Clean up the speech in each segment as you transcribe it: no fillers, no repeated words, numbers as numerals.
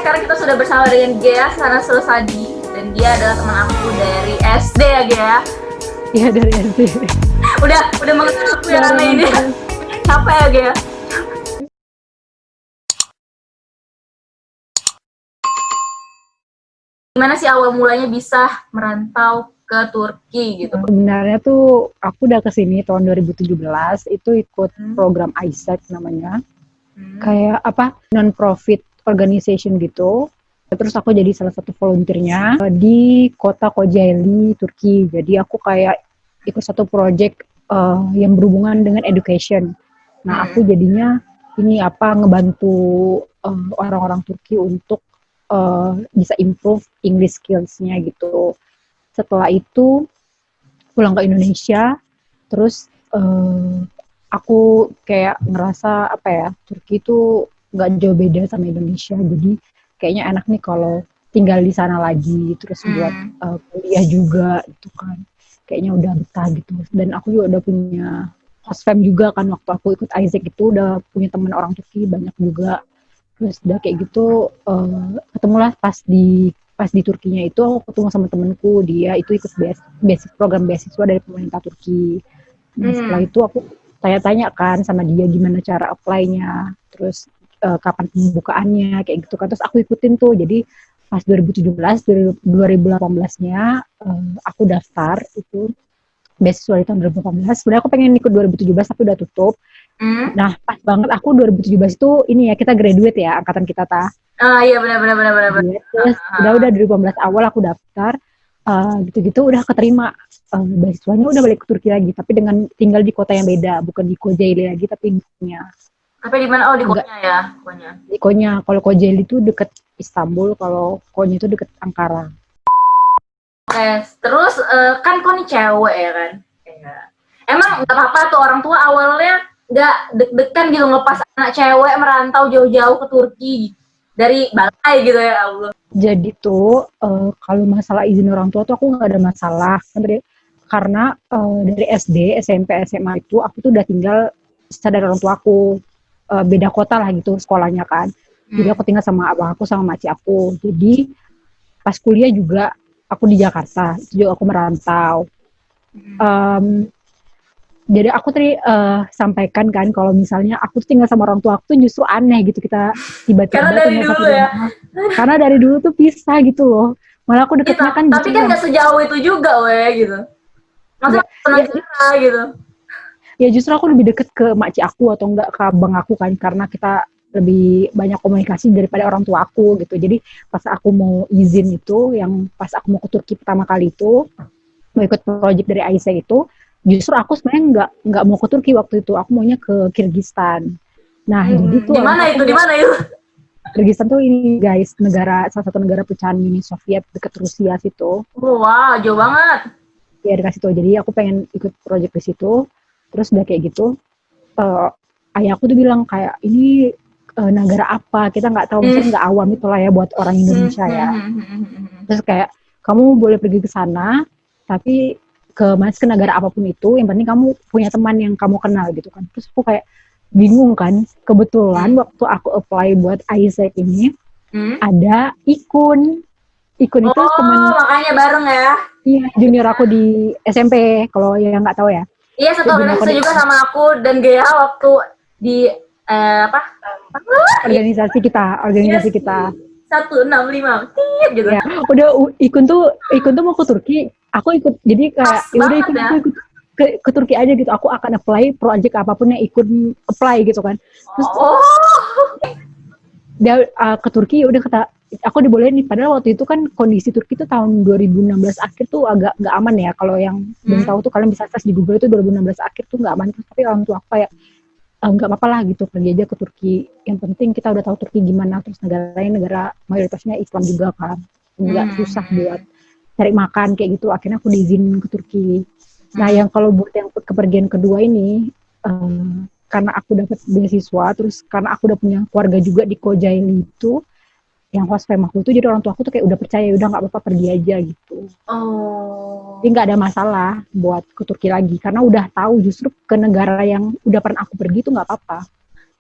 sekarang kita sudah bersama dengan Gea Sana Surosadi dan dia adalah teman aku dari SD ya Gea. Iya dari SD. udah mengenal aku ya karena ini. Capek ya Gea. Gimana sih awal mulanya bisa merantau ke Turki gitu? Sebenarnya tuh aku udah kesini tahun 2017, itu ikut program ISEC namanya. Kayak apa, non-profit organization gitu. Terus aku jadi salah satu volunteernya di kota Kocaeli, Turki. Jadi aku kayak ikut satu project yang berhubungan dengan education. Nah aku jadinya ini ngebantu orang-orang Turki untuk bisa improve English skills-nya gitu. Setelah itu pulang ke Indonesia, terus aku kayak ngerasa Turki itu nggak jauh beda sama Indonesia, jadi kayaknya enak nih kalau tinggal di sana lagi, terus buat kuliah juga gitu kan, kayaknya udah betah gitu. Dan aku juga udah punya host fam juga kan, waktu aku ikut Isaac itu udah punya teman orang Turki banyak juga. Terus udah kayak gitu ketemulah pas di Turkinya itu aku ketemu sama temenku, dia itu ikut program beasiswa dari pemerintah Turki. Nah setelah itu aku tanya-tanya kan sama dia gimana cara apply-nya, terus kapan pembukaannya kayak gitu kan, terus aku ikutin tuh. Jadi pas 2017 2018-nya aku daftar itu beasiswa di tahun 2018. Sebenarnya aku pengen ikut 2017 tapi udah tutup. Nah pas banget aku 2017 itu ini ya, kita graduate ya angkatan kita Iya benar. Terus udah 2018 awal aku daftar gitu-gitu udah keterima beasiswanya, udah balik ke Turki lagi tapi dengan tinggal di kota yang beda, bukan di Kocaeli lagi tapi di Konya. Tapi di mana? Oh di Konya ya, Konya. Di Konya. Kalau Kocaeli itu deket Istanbul, kalau Konya itu deket Ankara. Oke, terus kan kau nih cewek ya kan? Ya. Emang nggak apa-apa tuh orang tua awalnya nggak deg-degan gitu ngepas anak cewek merantau jauh-jauh ke Turki dari Balai gitu ya Allah. Jadi tuh kalau masalah izin orang tua tuh aku nggak ada masalah karena dari SD, SMP, SMA itu aku tuh udah tinggal sadar orang tua aku, beda kota lah gitu sekolahnya kan. Jadi aku tinggal sama abang aku sama makcik aku. Jadi pas kuliah juga aku di Jakarta, itu juga aku merantau. Jadi aku tadi sampaikan kan kalau misalnya aku tinggal sama orang tua aku tuh justru aneh gitu, kita tiba-tiba Karena dari tinggal dulu satu ya. rumah. Karena dari dulu tuh pisah gitu loh. Malah aku deketnya kan Tapi kan nggak sejauh itu juga weh gitu. Maksudnya penasaran gitu. Ya justru aku lebih deket ke makcik aku atau enggak ke abang aku kan, karena kita lebih banyak komunikasi daripada orang tua aku gitu. Jadi pas aku mau izin itu, yang pas aku mau ke Turki pertama kali itu, mau ikut project dari Aisyah itu, justru aku sebenarnya nggak mau ke Turki waktu itu, aku maunya ke Kyrgyzstan. Nah jadi tuh di mana itu? Kyrgyzstan tuh ini guys, salah satu negara pecahan Uni Soviet dekat Rusia situ. Wah, jauh banget. Ya dekat situ. Jadi aku pengen ikut project di situ. Terus udah kayak gitu, ayahku tuh bilang kayak ini negara apa, kita nggak tahu, misalnya nggak awam itulah ya buat orang Indonesia ya. Terus kayak kamu boleh pergi ke sana, tapi ke negara apapun itu, yang penting kamu punya teman yang kamu kenal gitu kan. Terus aku kayak bingung kan, kebetulan waktu aku apply buat Isaac ini ada Ikun itu teman, makanya bareng ya. Iya, junior aku di SMP kalau yang nggak tahu ya. Iya, satu organisasi juga sama aku dan Gea waktu di organisasi kita 165 gitu. Ya, udah Ikun tuh mau ke Turki, aku ikut. Jadi kayak udah ikut ke Turki aja gitu. Aku akan apply project apapun yang Ikun apply gitu kan. Terus dia ke Turki, udah kata aku dibolehin nih. Padahal waktu itu kan kondisi Turki itu tahun 2016 akhir tuh agak nggak aman ya. Kalau yang belum tahu tuh kalian bisa search di Google, itu 2016 akhir tuh nggak aman. Tapi orang tua aku kayak nggak apa-apa lah gitu, pergi aja ke Turki. Yang penting kita udah tahu Turki gimana. Terus negara mayoritasnya Islam juga kan, nggak susah buat cari makan kayak gitu. Akhirnya aku diizinin ke Turki. Nah yang kalau buat yang kepergian kedua ini, karena aku dapat beasiswa, terus karena aku udah punya keluarga juga di Kocaeli itu, yang host fam aku itu, jadi orang tua aku tuh kayak udah percaya, udah nggak apa-apa pergi aja gitu. Jadi nggak ada masalah buat ke Turki lagi, karena udah tahu justru ke negara yang udah pernah aku pergi itu nggak apa-apa.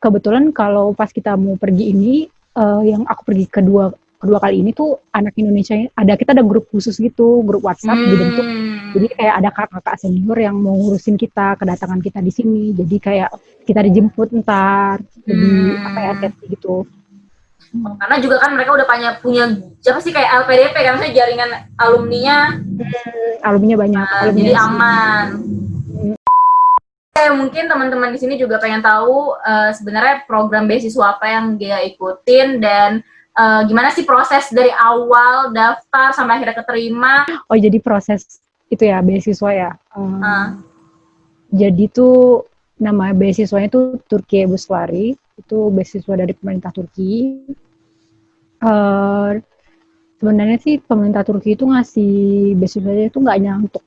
Kebetulan kalau pas kita mau pergi ini, yang aku pergi kedua kali ini tuh anak Indonesia, kita ada grup khusus gitu, grup WhatsApp dibentuk. Jadi kayak ada kakak senior yang mau ngurusin kita, kedatangan kita di sini. Jadi kayak kita dijemput ntar, lebih hati-hati gitu. Karena juga kan mereka udah punya siapa sih kayak LPDP kan, maksudnya jaringan alumninya. Alumninya banyak. Jadi aman. Mungkin teman-teman di sini juga pengen tahu sebenarnya program beasiswa apa yang dia ikutin dan gimana sih proses dari awal daftar sampai akhirnya keterima. Oh, jadi proses itu ya beasiswa ya. Jadi tuh nama beasiswanya tuh Türkiye Bursları, itu beasiswa dari pemerintah Turki. Sebenarnya sih pemerintah Turki itu ngasih beasiswanya itu nggak hanya untuk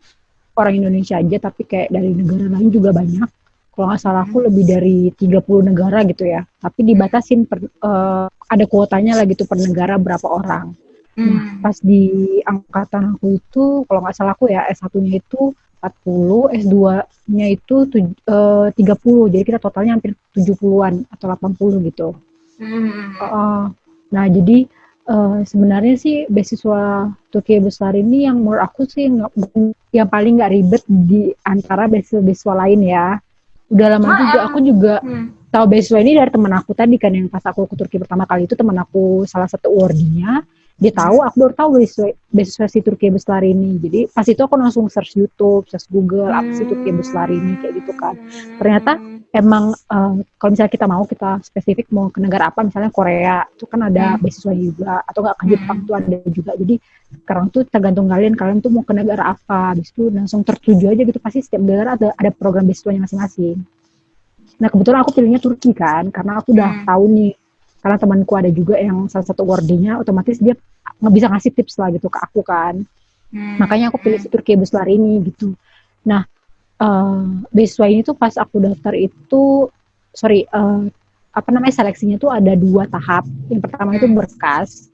orang Indonesia aja, tapi kayak dari negara lain juga banyak. Kalau nggak salah aku lebih dari 30 negara gitu ya. Tapi dibatasin ada kuotanya lah gitu per negara berapa orang. Nah, pas di angkatan aku itu, kalau nggak salah aku ya, S1-nya itu 40, S2-nya itu 30. Jadi kita totalnya hampir 70-an atau 80 gitu. Nah, jadi sebenarnya sih beasiswa Türkiye Bursları ini yang menurut aku sih yang paling nggak ribet di antara beasiswa lain ya. Udah lama juga aku juga tahu beasiswa ini dari teman aku tadi kan, yang pas aku ke Turki pertama kali itu teman aku salah satu awardee-nya, dia tahu, aku baru tahu beasiswa si Türkiye Bursları ini. Jadi pas itu aku langsung search YouTube, search Google, apa sih Türkiye Bursları ini kayak gitu kan. Ternyata emang kalau misalnya kita spesifik mau ke negara apa, misalnya Korea itu kan ada beasiswa juga, atau nggak ke Jepang tuh ada juga. Jadi sekarang tuh tergantung kalian tuh mau ke negara apa, habis itu langsung tertuju aja gitu. Pasti setiap negara ada program beasiswanya masing-masing. Nah kebetulan aku pilihnya Turki kan, karena aku udah tahu nih, karena temanku ada juga yang salah satu awardee-nya, otomatis dia nggak bisa ngasih tips lah gitu ke aku kan. Makanya aku pilih si Türkiye Bursları ini gitu. Nah beasiswa ini tuh pas aku daftar itu, seleksinya tuh ada 2 tahap. Yang pertama itu berkas,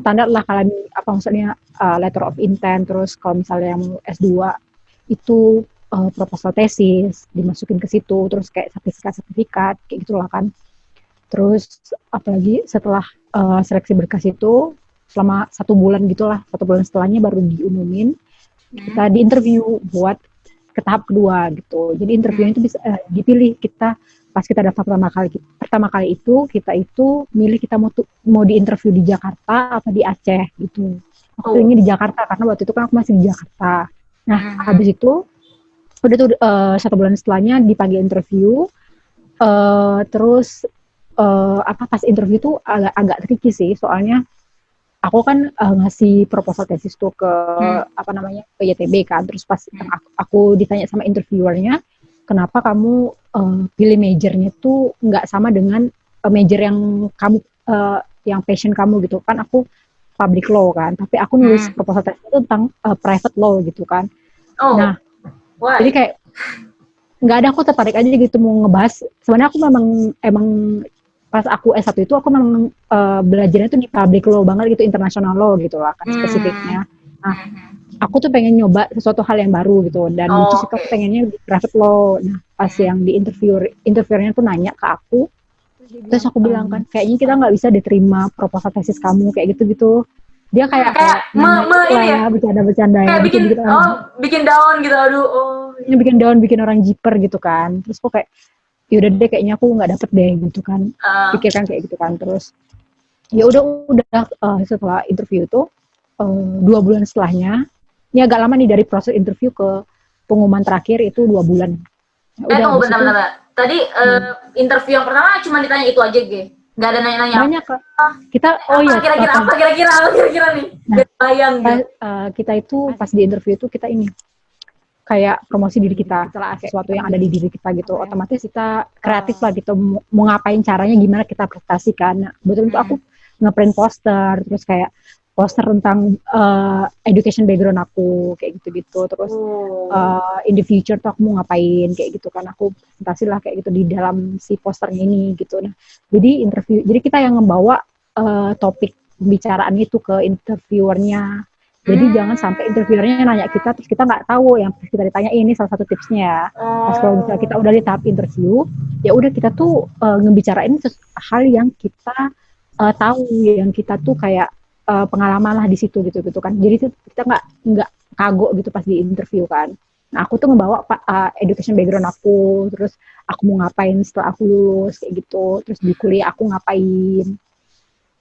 standar lah kalian maksudnya letter of intent. Terus kalau misalnya yang S2 itu proposal tesis dimasukin ke situ, terus kayak sertifikat kayak gitulah kan. Terus apalagi setelah seleksi berkas itu selama 1 bulan gitulah, 1 bulan setelahnya baru diumumin kita diinterview buat ke tahap kedua gitu. Jadi interviewnya itu bisa dipilih kita pas kita daftar pertama kali itu kita itu milih kita mau diinterview di Jakarta apa di Aceh gitu. Aku pilihnya di Jakarta karena waktu itu kan aku masih di Jakarta. Nah habis itu udah tuh 1 bulan setelahnya dipanggil interview. Terus pas interview tuh agak tricky sih, soalnya aku kan ngasih proposal tesis tuh ke ke YTB kan. Terus pas aku ditanya sama interviewernya, kenapa kamu pilih majornya tuh nggak sama dengan major yang kamu yang passion kamu gitu kan. Aku public law kan, tapi aku nulis proposal tesis itu tentang private law gitu kan. Nah jadi kayak nggak ada, aku tertarik aja gitu mau ngebahas. Sebenarnya aku emang pas aku S1 itu aku memang belajarnya tuh di public law banget gitu, international law gitu lah kan spesifiknya. Nah, aku tuh pengen nyoba sesuatu hal yang baru gitu, dan aku pengennya di private law. Nah, pas yang di interviewernya tuh nanya ke aku, terus aku bilang kan, kayaknya kita nggak bisa diterima proposal tesis kamu kayak gitu-gitu. Dia kayak ini ya, bercanda kayak bikin down gitu, bikin down, bikin orang jiper gitu kan. Terus kok kayak yaudah deh, kayaknya aku nggak dapet deh gitu kan, pikirkan kayak gitu kan. Terus ya udah setelah interview itu 2 bulan setelahnya, ini agak lama nih dari proses interview ke pengumuman terakhir itu 2 bulan. Tunggu bentar. Tadi interview yang pertama cuma ditanya itu aja, nggak ada nanya-nanya banyak kok. Kita kira-kira nih, bayang gitu. Kita itu pas di interview itu kita ini kayak promosi diri kita, sesuatu yang ada di diri kita gitu. Otomatis kita kreatif lah gitu, mau ngapain, caranya gimana kita presentasikan. Nah, betul itu aku ngeprint poster, terus kayak poster tentang education background aku kayak gitu-gitu. Terus in the future tuh aku mau ngapain kayak gitu kan, aku presentasi lah kayak gitu di dalam si posternya ini gitu. Nah, jadi kita yang membawa topik pembicaraan itu ke interviewernya. Jadi jangan sampai interviewernya nanya kita terus kita nggak tahu yang kita ditanya. Ini salah satu tipsnya ya. Pas kalau misalnya kita udah di tahap interview, ya udah kita tuh ngebicarain hal yang kita tahu yang kita tuh kayak pengalaman lah di situ gitu kan. Jadi tuh kita nggak kagok gitu pas di interview kan. Nah aku tuh ngebawa education background aku, terus aku mau ngapain setelah aku lulus kayak gitu, terus di kuliah aku ngapain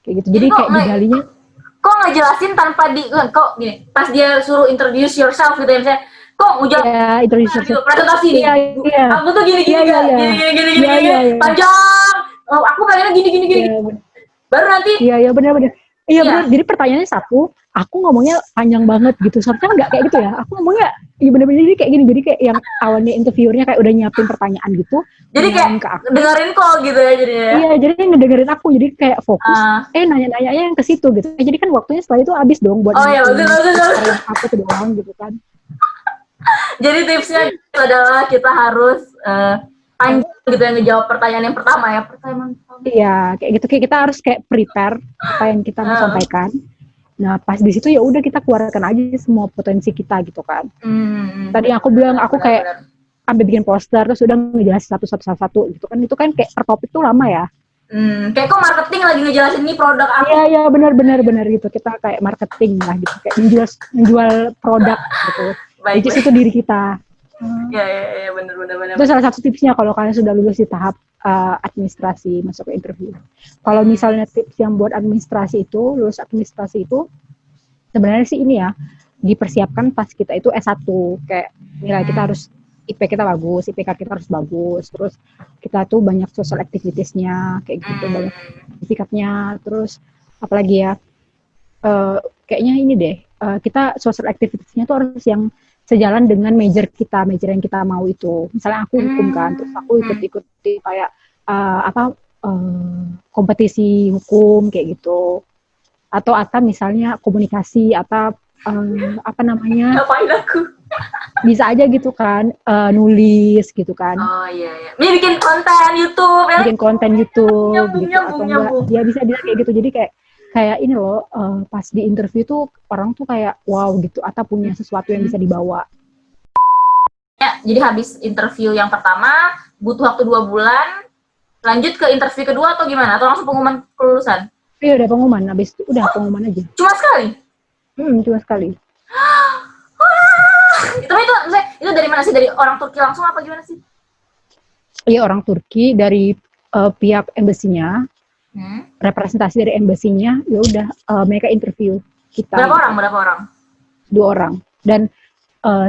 kayak gitu. Jadi kayak digalinya. Kok nggak jelasin tanpa kok gini pas dia suruh introduce yourself gitu ya misalnya kok udah introduce gitu, presentasi nih aku tuh gini gini panjang aku pengennya gini baru nanti iya benar benar. Jadi pertanyaannya satu, aku ngomongnya panjang banget gitu, seharusnya nggak kayak gitu ya, aku ngomongnya iya benar-benar jadi kayak gini, jadi kayak yang awalnya interviewernya kayak udah nyiapin pertanyaan gitu, jadi kayak dengerin kok gitu ya jadinya. Iya, jadi ngedengerin aku, jadi kayak fokus nanya-nanya yang ke situ gitu. Jadi kan waktunya setelah itu habis dong buat bagus. Aku tuh doang gitu kan. Jadi tipsnya adalah kita harus panjang gitu yang ngejawab pertanyaan yang pertama ya. Iya, kayak gitu, kayak kita harus kayak prepare apa yang kita mau sampaikan. Nah, pas di situ ya udah kita keluarkan aja semua potensi kita gitu kan. Tadi aku bilang aku kayak sampai bikin poster terus udah ngejelasin satu gitu kan, itu kan kayak per topik tuh lama ya. Kayak kok marketing lagi ngejelasin nih produk apa? Iya benar gitu, kita kayak marketing lah gitu, kayak menjual produk gitu. Which is itu diri kita. Ya benar. Itu salah satu tipsnya kalau kalian sudah lulus di tahap administrasi masuk ke interview. Kalau misalnya tips yang buat administrasi itu, lulus administrasi itu sebenarnya sih ini ya, dipersiapkan pas kita itu S1, kayak nilai kita harus IP kita bagus, IPK kita harus bagus, terus kita tuh banyak social activities-nya kayak gitu, banyak sikapnya, terus apalagi ya, kayaknya ini deh, kita social activities-nya tuh harus yang sejalan dengan major yang kita mau itu. Misalnya aku hukum kan, terus aku ikut-ikuti kayak kompetisi hukum kayak gitu. Atau misalnya komunikasi atau ngapain aku? Bisa aja gitu kan, nulis gitu kan. Oh iya. Ini bikin konten YouTube ya. Bikin konten YouTube nyambung, gitu atau enggak. Ya bisa kayak gitu. Jadi kayak ini loh, pas di interview tuh orang tuh kayak wow gitu, atau punya sesuatu yang bisa dibawa. Ya, jadi habis interview yang pertama butuh waktu 2 bulan, lanjut ke interview kedua atau gimana? Atau langsung pengumuman kelulusan? Iya udah pengumuman, habis itu udah pengumuman aja. Cuma sekali? Cuma sekali. Itu dari mana sih? Dari orang Turki langsung apa gimana sih? Iya orang Turki dari pihak embassy-nya. Representasi dari embassy-nya, ya udah mereka interview kita. Berapa orang? 2 orang. Dan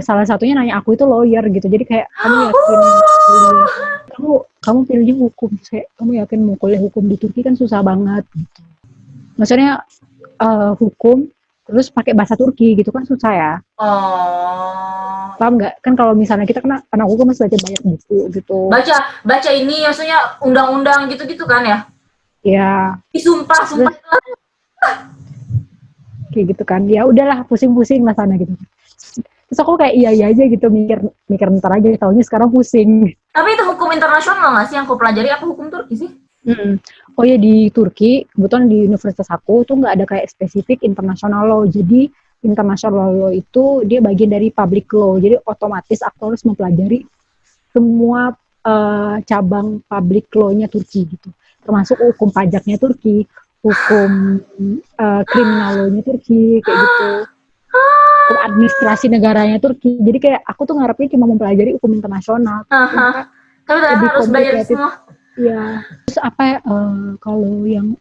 salah satunya nanya aku itu lawyer gitu. Jadi kayak kamu yakin kamu pilihnya hukum? Kamu yakin mau kuliah hukum di Turki kan susah banget gitu. Maksudnya hukum terus pakai bahasa Turki gitu kan susah ya. Paham nggak? Kan kalau misalnya kita kena anak hukum masih baca banyak buku gitu. Baca ini maksudnya undang-undang gitu-gitu kan ya? Ya. Sumpah. Kayak gitu kan. Ya udahlah pusing-pusing lah sana gitu. Terus aku kayak iya aja gitu, mikir ntar aja, taunya sekarang pusing. Tapi itu hukum internasional nggak sih yang aku pelajari? Apa hukum Turki sih? Oh ya di Turki, kebetulan di universitas aku tuh nggak ada kayak spesifik international law. Jadi international law itu dia bagian dari public law. Jadi otomatis aku harus mempelajari semua cabang public law-nya Turki gitu. Termasuk hukum pajaknya Turki, hukum criminal law-nya Turki kayak gitu. Hukum administrasi negaranya Turki. Jadi kayak aku tuh ngarepnya cuma mempelajari hukum internasional. Tapi harus belajar semua. Iya. Terus kalau yang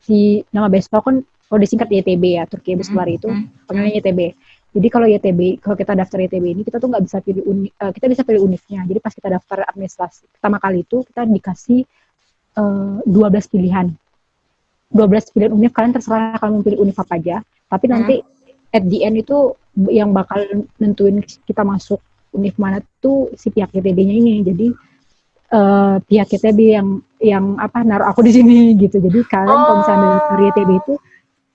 si nama besok kan kalau disingkat YTB ya, Turki Besselari itu panggilnya YTB. Jadi kalau YTB, kalau kita daftar YTB ini kita tuh nggak bisa pilih kita bisa pilih univnya. Jadi pas kita daftar administrasi pertama kali itu kita dikasih 12 pilihan. 12 pilihan univ, kalian terserah kalian mau pilih univ apa aja. Tapi nanti at the end itu yang bakal nentuin kita masuk univ mana tuh si pihak YTB-nya ini. Jadi pihak YTB yang naruh aku di sini gitu. Jadi kalian kalau misalnya dari YTB itu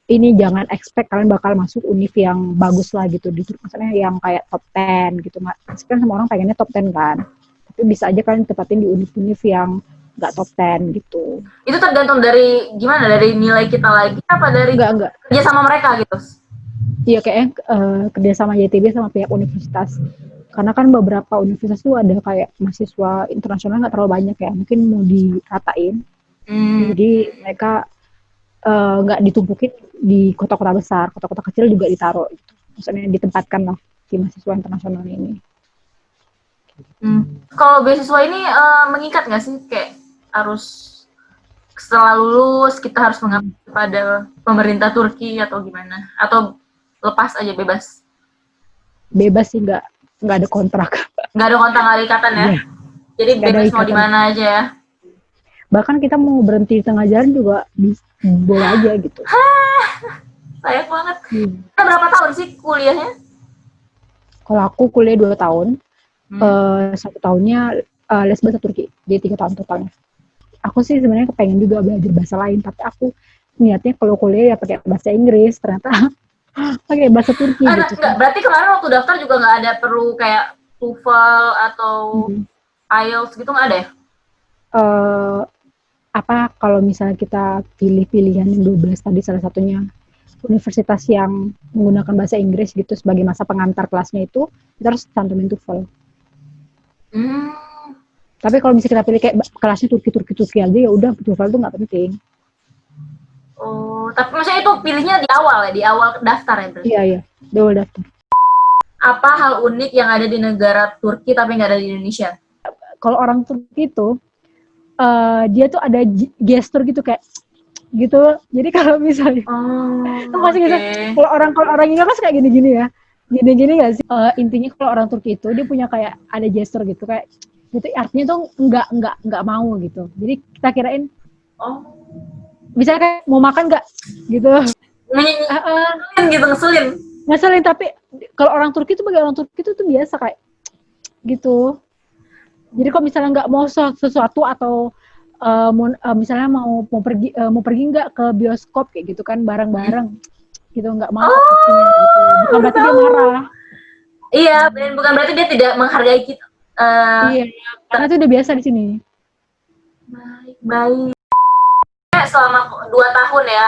ini jangan expect kalian bakal masuk univ yang bagus lah gitu. Maksudnya yang kayak top 10 gitu. Kan semua orang pengennya top 10 kan. Tapi bisa aja kalian tepatin di univ-univ yang nggak top 10 gitu. Itu tergantung dari gimana? Dari nilai kita lagi apa dari kerja sama mereka gitu? Iya kayaknya kerja sama YTB sama pihak universitas. Karena kan beberapa universitas tuh ada kayak mahasiswa internasional nggak terlalu banyak ya. Mungkin mau diratain. Jadi mereka nggak ditumpukin di kota-kota besar, kota-kota kecil juga ditaruh gitu. Maksudnya ditempatkan lah di mahasiswa internasional ini. Kalau beasiswa ini mengikat nggak sih, kayak harus setelah lulus kita harus mengabdi pada pemerintah Turki atau gimana? Atau lepas aja bebas? Bebas sih, nggak ada kontrak. Nggak ada kontak, nggak ada ikatan ya? Iya. Jadi Nggak ada bebas mau ikatan. di mana aja ya? Bahkan kita mau berhenti di tengah jalan juga boleh aja gitu. Sayang banget. Kita berapa tahun sih kuliahnya? Kalau aku kuliah 2 tahun, 1 tahunnya les bahasa Turki, jadi 3 tahun totalnya. Aku sih sebenarnya kepengen juga belajar bahasa lain, tapi aku niatnya kalau kuliah ya pakai bahasa Inggris, ternyata pakai bahasa Turki gitu. Enggak, berarti kemarin waktu daftar juga nggak ada perlu kayak TOEFL atau IELTS gitu, nggak ada ya? Kalau misalnya kita pilih pilihan yang 12 tadi, salah satunya universitas yang menggunakan bahasa Inggris gitu sebagai masa pengantar kelasnya, itu kita harus cantumin TOEFL. Tapi kalau misalnya kita pilih kayak kelasnya Turki aja, ya udah TOEFL itu nggak penting. Oh, tapi maksudnya itu pilihnya di awal ya, di awal daftar ya berarti? Iya, di awal daftar. Apa hal unik yang ada di negara Turki tapi nggak ada di Indonesia? Kalau orang Turki itu dia tuh ada gestur gitu kayak gitu. Jadi kalau misalnya gitu, kalau orang Indo kan kayak gini-gini ya, gini-gini nggak sih? Intinya kalau orang Turki itu dia punya kayak ada gestur gitu kayak gitu, artinya tuh nggak mau gitu. Jadi kita kirain misalnya kayak mau makan nggak gitu, ngeselin, tapi kalau orang Turki itu bagi orang Turki itu tuh biasa kayak gitu. Jadi kalau misalnya nggak mau sesuatu atau misalnya mau pergi nggak ke bioskop kayak gitu kan bareng-bareng gitu, nggak mau gitu. Bukan berarti dia marah. Iya, dan bukan berarti dia tidak menghargai kita. Iya, karena itu udah biasa di sini. Baik. Selama 2 tahun ya,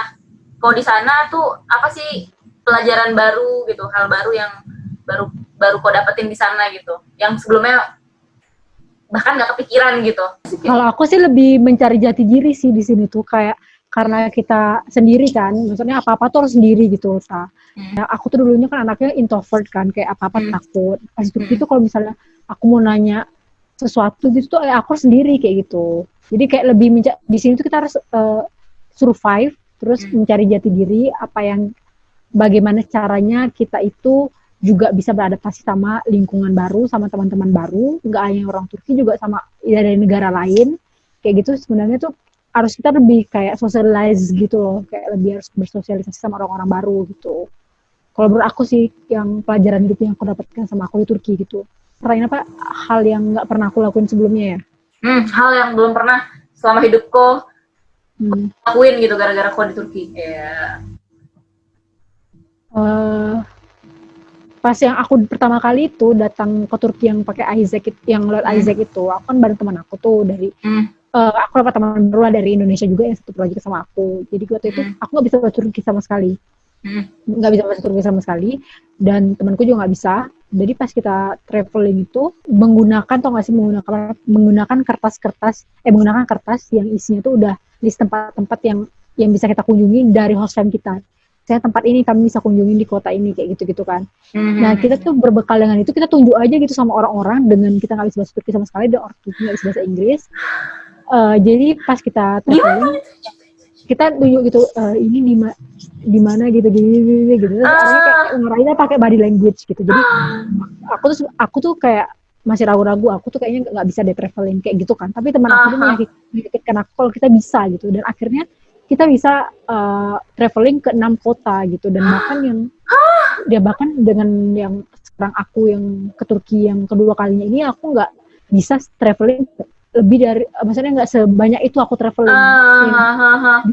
kalau di sana tuh apa sih pelajaran baru gitu, hal baru yang baru kau dapetin di sana gitu, yang sebelumnya bahkan nggak kepikiran gitu? Kalau aku sih lebih mencari jati diri sih di sini tuh, kayak karena kita sendiri kan, maksudnya apa-apa tuh harus sendiri gitu. Nah, aku tuh dulunya kan anaknya introvert kan, kayak apa-apa takut. Pas itu kalau misalnya aku mau nanya sesuatu gitu tuh aku harus sendiri kayak gitu. Jadi kayak lebih di sini tuh kita harus survive, terus mencari jati diri, bagaimana caranya kita itu juga bisa beradaptasi sama lingkungan baru, sama teman-teman baru, nggak hanya orang Turki, juga sama dari negara lain, kayak gitu. Sebenarnya tuh harus kita lebih kayak socialize gitu loh, kayak lebih harus bersosialisasi sama orang-orang baru gitu. Kalau menurut aku sih, yang pelajaran hidup yang aku dapatkan sama aku di Turki gitu. Selain apa, hal yang nggak pernah aku lakuin sebelumnya ya? Hal yang belum pernah selama hidupku lakuin gitu gara-gara aku di Turki. Pas yang aku pertama kali itu datang ke Turki yang pakai Isaac, yang lewat Isaac itu, aku kan bareng teman aku tuh dari aku dapat teman baru dari Indonesia juga yang satu proyek sama aku. Jadi waktu itu aku nggak bisa bahasa Turki sama sekali, nggak bisa bahasa Turki sama sekali, dan temanku juga nggak bisa. Jadi pas kita traveling itu menggunakan kertas yang isinya tuh udah list tempat-tempat yang bisa kita kunjungi dari host time kita. Saya tempat ini kami bisa kunjungi di kota ini kayak gitu kan. Nah, kita tuh berbekal dengan itu, kita tunjuk aja gitu sama orang-orang dengan kita nggak bisa bahasa Turki sama sekali, dan orang Turki nggak bisa bahasa Inggris. Jadi pas kita traveling, kita tunjuk gitu, ini di mana gitu gini. Terus orangnya kayak ngarahinnya pakai body language gitu. Jadi aku tuh kayak masih ragu-ragu, aku tuh kayaknya nggak bisa deh traveling kayak gitu kan. Tapi teman aku tuh meyakinkan aku kalau kita bisa gitu, dan akhirnya kita bisa traveling ke 6 kota gitu, dan bahkan dengan yang sekarang aku yang ke Turki yang kedua kalinya ini, aku nggak bisa traveling lebih dari, maksudnya nggak sebanyak itu aku traveling.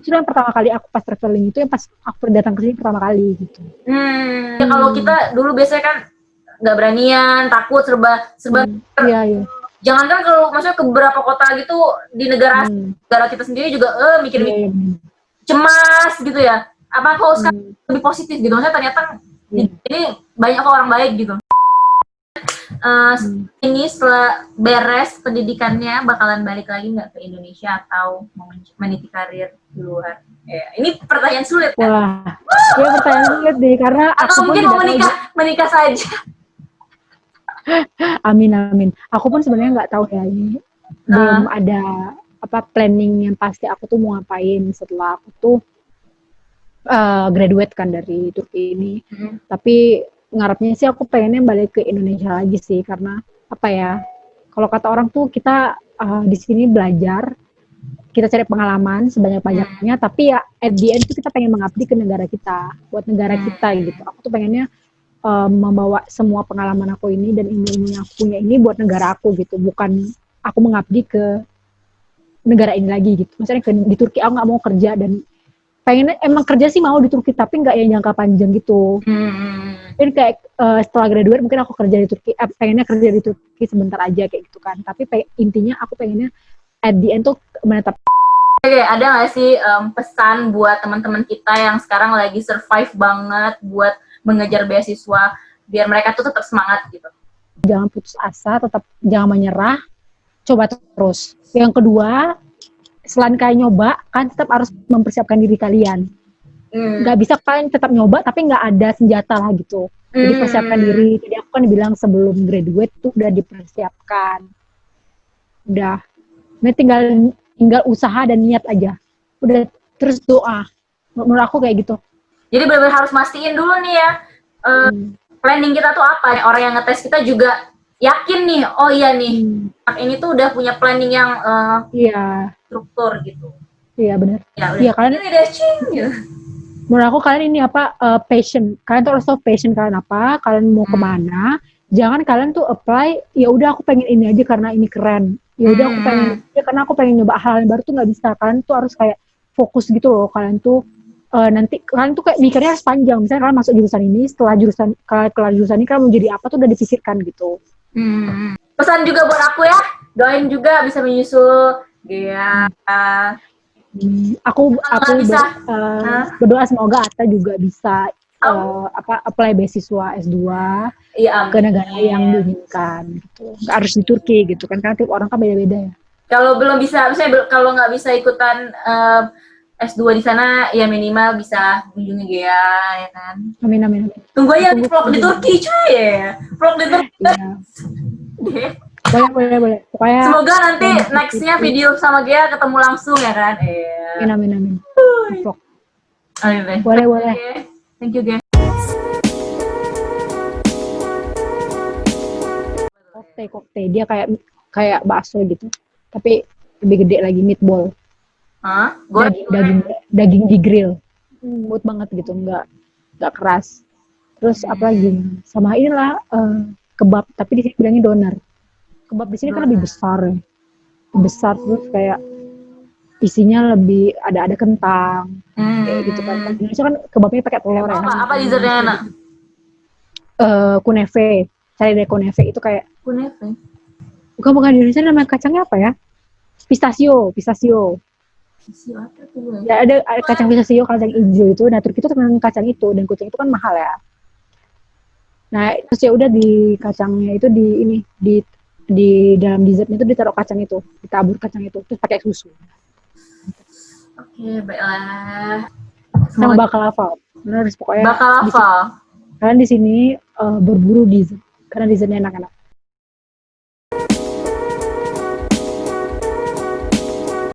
Justru yang pertama kali aku pas traveling itu yang pas aku datang ke sini pertama kali gitu. Ya, kalau kita dulu biasanya kan nggak beranian, takut, serba. Iya. Jangankan kalau maksudnya ke beberapa kota gitu di negara kita sendiri juga mikir cemas gitu ya. Apa kalau sekarang lebih positif gitu, maksudnya ternyata ini banyak orang baik gitu. Ini setelah beres pendidikannya bakalan balik lagi nggak ke Indonesia atau mau meniti karir di luar? Ya, ini pertanyaan sulit kan? Wah, ya pertanyaan sulit deh karena Atau aku pun mungkin tidak mau menikah saja. Amin amin. Aku pun sebenarnya nggak tahu ya ini belum ada apa planning yang pasti aku tuh mau ngapain setelah aku tuh graduate kan dari Turki ini. Tapi ngarepnya sih aku pengennya balik ke Indonesia lagi sih karena apa ya? Kalau kata orang tuh kita di sini belajar, kita cari pengalaman sebanyak-banyaknya, tapi ya at the end tuh kita pengen mengabdi ke negara kita, buat negara kita gitu. Aku tuh pengennya membawa semua pengalaman aku ini dan ilmu yang aku punya ini buat negara aku gitu, bukan aku mengabdi ke negara ini lagi gitu. Misalnya di Turki aku nggak mau kerja dan pengen emang kerja sih mau di Turki tapi nggak yang jangka panjang gitu. Jadi kayak setelah graduate mungkin aku kerja di Turki, pengennya kerja di Turki sebentar aja kayak gitu kan. Tapi intinya aku pengennya at the end tuh menetap. Oke, ada nggak sih pesan buat teman-teman kita yang sekarang lagi survive banget buat mengejar beasiswa biar mereka tuh tetap semangat gitu? Jangan putus asa, tetap jangan menyerah, coba terus. Yang kedua, selain kalian nyoba, kan tetap harus mempersiapkan diri kalian. Nggak bisa kalian tetap nyoba tapi nggak ada senjata lah gitu. Jadi persiapkan diri. Jadi aku kan bilang sebelum graduate tuh udah dipersiapkan. Udah. Ini tinggal usaha dan niat aja. Udah terus doa. Menurut aku kayak gitu. Jadi benar-benar harus mastiin dulu nih ya, planning kita tuh apa. Orang yang ngetes kita juga yakin nih, oh iya nih, ini tuh udah punya planning yang struktur gitu. Iya benar. Iya kalian ini deh gitu. Menurut aku kalian ini apa, passion. Kalian tuh harus tahu passion kalian apa, kalian mau kemana. Jangan kalian tuh apply, ya udah aku pengen ini aja karena ini keren. Ya udah aku pengen, ya karena aku pengen nyoba hal yang baru tuh nggak bisa. Kalian tuh harus kayak fokus gitu loh. Kalian tuh nanti kalian tuh kayak mikirnya harus panjang. Misalnya kalian masuk jurusan ini, setelah kelar jurusan ini kalian mau jadi apa tuh udah dipikirkan gitu. Pesan juga buat aku ya, doain juga bisa menyusul Gea. Aku berdoa semoga Atta juga bisa apply beasiswa S2 ke negara yang diinginkan gitu. Nggak harus di Turki gitu kan, karena tiap orang kan beda-beda ya. Kalau belum bisa, misalnya kalau nggak bisa ikutan S2 di sana, ya minimal bisa kunjungi Gea, ya kan? Amin. Tunggu aja vlog di Turki, cuy ya. Vlog di Turki. Boleh. Pokoknya semoga nanti nextnya video sama Gea ketemu langsung ya kan? Amin. Vlog. Boleh. Thank you, Gea. Kokte, dia kayak bakso gitu, tapi lebih gede lagi, meatball. Daging di grill, lembut banget gitu, nggak keras. Terus apa lagi? Sama inilah kebab, tapi di sini bilangnya doner. Kebab di sini kan lebih besar terus kayak isinya lebih ada kentang, kayak gitu kan. Di Indonesia kan kebabnya pakai telur ya. Apa dessertnya enak? Kunefe, cari deh kunefe itu kayak. Kunefe? Bukan di Indonesia namanya kacangnya apa ya? Pistachio. Ya ada kacang pistachio, kacang hijau itu. Nah Turki itu terkenal kacang itu, dan kucing itu kan mahal ya. Nah terus ya udah di kacangnya itu di dalam dessertnya itu ditaruh kacang itu, ditabur kacang itu, terus pakai susu. Oke, baiklah. Sama baklava. Benar pokoknya. Baklava. Kalian di sini berburu dessert karena dessertnya enak-enak.